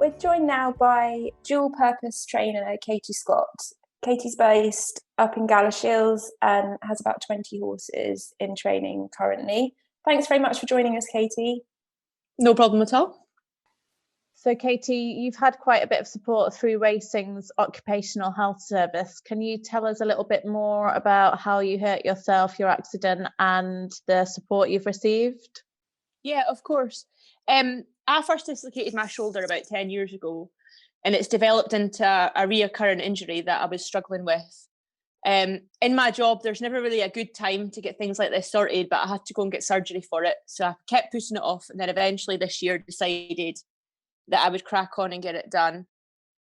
We're joined now by dual purpose trainer Katie Scott. Katie's based up in Galashiels and has about 20 horses in training currently. Thanks very much for joining us, Katie. No problem at all. So Katie, you've had quite a bit of support through racing's occupational health service. Can you tell us a little bit more about how you hurt yourself, your accident, and the support you've received? Yeah, of course. I first dislocated my shoulder about 10 years ago, and it's developed into a reoccurring injury that I was struggling with. In my job, there's never really a good time to get things like this sorted, but I had to go and get surgery for it. So I kept pushing it off, and then eventually this year decided that I would crack on and get it done.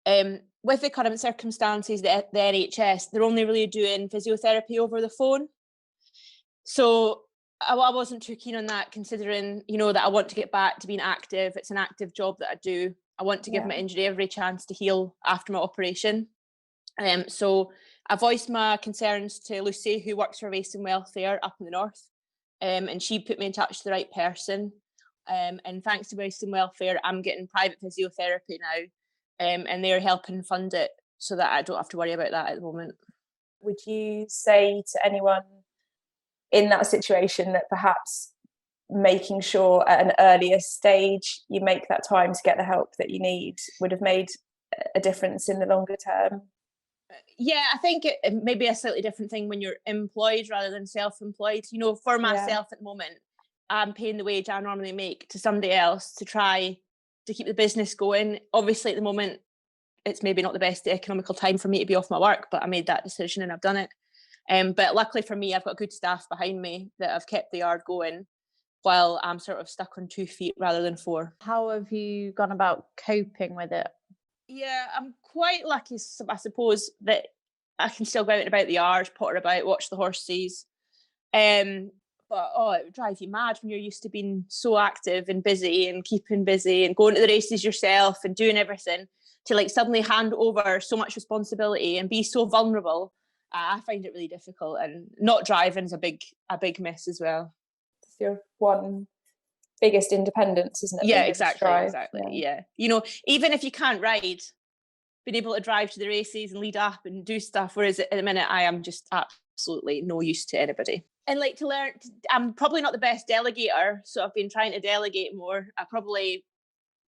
With the current circumstances, the NHS, they're only really doing physiotherapy over the phone. So I wasn't too keen on that, considering, that I want to get back to being active. It's an active job that I do. I want to give my injury every chance to heal after my operation. So I voiced my concerns to Lucy, who works for Racing Welfare up in the north, and she put me in touch with the right person. And thanks to Racing Welfare, I'm getting private physiotherapy now, and they're helping fund it so that I don't have to worry about that at the moment. Would you say to anyone in that situation that perhaps making sure at an earlier stage you make that time to get the help that you need would have made a difference in the longer term? Yeah, I think it may be a slightly different thing when you're employed rather than self-employed. For myself at the moment, I'm paying the wage I normally make to somebody else to try to keep the business going. Obviously, at the moment, it's maybe not the best economical time for me to be off my work, but I made that decision and I've done it. But luckily for me, I've got good staff behind me that have kept the yard going while I'm sort of stuck on 2 feet rather than 4. How have you gone about coping with it? Yeah, I'm quite lucky, I suppose, that I can still go out and about the yard, potter about, watch the horses. But it would drive you mad when you're used to being so active and busy and keeping busy and going to the races yourself and doing everything, to suddenly hand over so much responsibility and be so vulnerable. I find it really difficult, and not driving is a big mess as well. It's your one biggest independence, isn't it? Yeah, exactly. Yeah. Even if you can't ride, being able to drive to the races and lead up and do stuff, whereas at the minute I am just absolutely no use to anybody. And to learn, I'm probably not the best delegator, so I've been trying to delegate more. I probably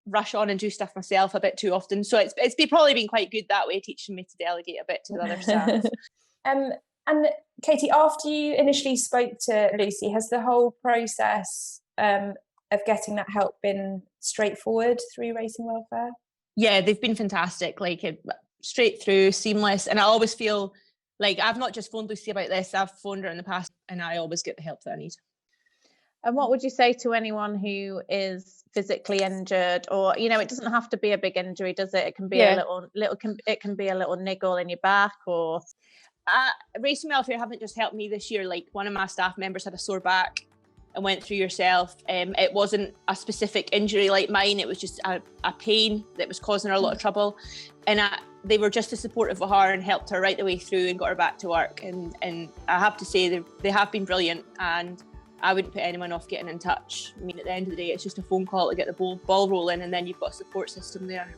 rush on and do stuff myself a bit too often, so it's probably been quite good that way, teaching me to delegate a bit to the other staff. And Katie, after you initially spoke to Lucy, has the whole process of getting that help been straightforward through Racing Welfare? Yeah, they've been fantastic, straight through, seamless. And I always feel like I've not just phoned Lucy about this, I've phoned her in the past, and I always get the help that I need. And what would you say to anyone who is physically injured, or it doesn't have to be a big injury, does it? It can be a it can be a little niggle in your back, or Racing Welfare haven't just helped me this year. One of my staff members had a sore back and went through yourself. It wasn't a specific injury like mine, it was just a pain that was causing her a lot of trouble, and they were just as supportive of her and helped her right the way through and got her back to work, and I have to say they have been brilliant, and I wouldn't put anyone off getting in touch. I mean, at the end of the day, it's just a phone call to get the ball rolling, and then you've got a support system there.